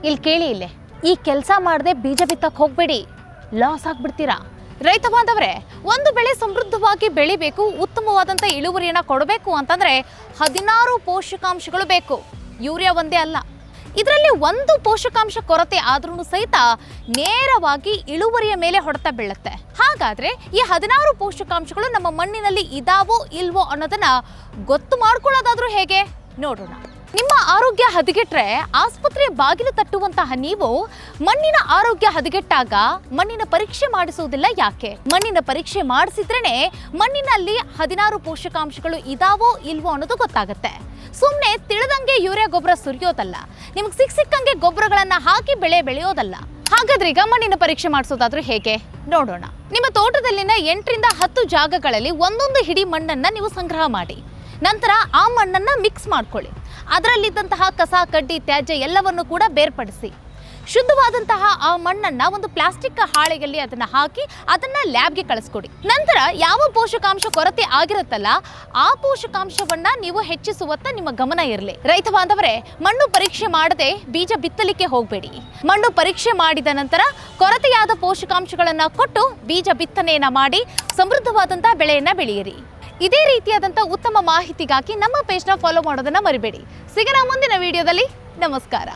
ಇಲ್ಲಿ ಕೇಳಿ ಇಲ್ಲೇ, ಈ ಕೆಲಸ ಮಾಡದೆ ಬೀಜ ಬಿತ್ತಕ್ಕೆ ಹೋಗಬೇಡಿ, ಲಾಸ್ ಆಗ್ಬಿಡ್ತೀರಾ. ರೈತ ಬಾಂಧವರೇ, ಒಂದು ಬೆಳೆ ಸಮೃದ್ಧವಾಗಿ ಬೆಳಿಬೇಕು, ಉತ್ತಮವಾದಂಥ ಇಳುವರಿಯನ್ನು ಕೊಡಬೇಕು ಅಂತಂದರೆ 16 ಪೋಷಕಾಂಶಗಳು ಬೇಕು. ಯೂರಿಯಾ ಒಂದೇ ಅಲ್ಲ, ಇದರಲ್ಲಿ ಒಂದು ಪೋಷಕಾಂಶ ಕೊರತೆ ಆದ್ರೂ ಸಹಿತ ನೇರವಾಗಿ ಇಳುವರಿಯ ಮೇಲೆ ಹೊಡೆತ ಬೀಳುತ್ತೆ. ಹಾಗಾದ್ರೆ ಈ 16 ಪೋಷಕಾಂಶಗಳು ನಮ್ಮ ಮಣ್ಣಿನಲ್ಲಿ ಇದಾವೋ ಇಲ್ವೋ ಅನ್ನೋದನ್ನ ಗೊತ್ತು ಮಾಡ್ಕೊಳ್ಳೋದಾದ್ರೂ ಹೇಗೆ ನೋಡೋಣ. ನಿಮ್ಮ ಆರೋಗ್ಯ ಹದಗೆಟ್ರೆ ಆಸ್ಪತ್ರೆಯ ಬಾಗಿಲು ತಟ್ಟುವಂತಹ ನೀವು ಮಣ್ಣಿನ ಆರೋಗ್ಯ ಹದಗೆಟ್ಟಾಗ ಮಣ್ಣಿನ ಪರೀಕ್ಷೆ ಮಾಡಿಸುವುದಿಲ್ಲ ಯಾಕೆ? ಮಣ್ಣಿನ ಪರೀಕ್ಷೆ ಮಾಡಿಸಿದ್ರೇನೆ ಮಣ್ಣಿನಲ್ಲಿ 16 ಪೋಷಕಾಂಶಗಳು ಇದಾವೋ ಇಲ್ವೋ ಅನ್ನೋದು ಗೊತ್ತಾಗುತ್ತೆ. ಸುಮ್ಮನೆ ತಿಳಿದಂಗೆ ಯೂರಿಯಾ ಗೊಬ್ಬರ ಸುರಿಯೋದಲ್ಲ, ನಿಮ್ಗೆ ಸಿಕ್ಕಂಗೆ ಗೊಬ್ಬರಗಳನ್ನ ಹಾಕಿ ಬೆಳೆ ಬೆಳೆಯೋದಲ್ಲ. ಹಾಗಾದ್ರೆ ಈಗ ಮಣ್ಣಿನ ಪರೀಕ್ಷೆ ಮಾಡಿಸೋದಾದ್ರೂ ಹೇಗೆ ನೋಡೋಣ. ನಿಮ್ಮ ತೋಟದಲ್ಲಿನ 8 ರಿಂದ 10 ಜಾಗಗಳಲ್ಲಿ ಒಂದೊಂದು ಹಿಡಿ ಮಣ್ಣನ್ನ ನೀವು ಸಂಗ್ರಹ ಮಾಡಿ. ನಂತರ ಆ ಮಣ್ಣನ್ನ ಮಿಕ್ಸ್ ಮಾಡ್ಕೊಳ್ಳಿ. ಅದರಲ್ಲಿದ್ದಂತಹ ಕಸ, ಕಡ್ಡಿ, ತ್ಯಾಜ್ಯ ಎಲ್ಲವನ್ನು ಕೂಡ ಬೇರ್ಪಡಿಸಿ. ಶುದ್ಧವಾದಂತಹ ಆ ಮಣ್ಣನ್ನ ಒಂದು ಪ್ಲಾಸ್ಟಿಕ್ ಹಾಳೆಯಲ್ಲಿ ಅದನ್ನ ಹಾಕಿ ಅದನ್ನ ಲ್ಯಾಬ್ಗೆ ಕಳಿಸ್ಕೊಡಿ. ನಂತರ ಯಾವ ಪೋಷಕಾಂಶ ಕೊರತೆ ಆಗಿರುತ್ತಲ್ಲ ಆ ಪೋಷಕಾಂಶವನ್ನ ನೀವು ಹೆಚ್ಚಿಸುವತ್ತ ನಿಮ್ಮ ಗಮನ ಇರಲಿ. ರೈತ ಬಾಂಧವರೇ, ಮಣ್ಣು ಪರೀಕ್ಷೆ ಮಾಡದೆ ಬೀಜ ಬಿತ್ತಲಿಕ್ಕೆ ಹೋಗಬೇಡಿ. ಮಣ್ಣು ಪರೀಕ್ಷೆ ಮಾಡಿದ ನಂತರ ಕೊರತೆಯಾದ ಪೋಷಕಾಂಶಗಳನ್ನ ಕೊಟ್ಟು ಬೀಜ ಬಿತ್ತನೆಯನ್ನ ಮಾಡಿ ಸಮೃದ್ಧವಾದಂತಹ ಬೆಳೆಯನ್ನ ಬೆಳೆಯಿರಿ. ಇದೇ ರೀತಿಯಾದಂಥ ಉತ್ತಮ ಮಾಹಿತಿಗಾಗಿ ನಮ್ಮ ಪೇಜ್ನ ಫಾಲೋ ಮಾಡೋದನ್ನ ಮರಿಬೇಡಿ. ಸಿಗೋಣ ಮುಂದಿನ ವಿಡಿಯೋದಲ್ಲಿ. ನಮಸ್ಕಾರ.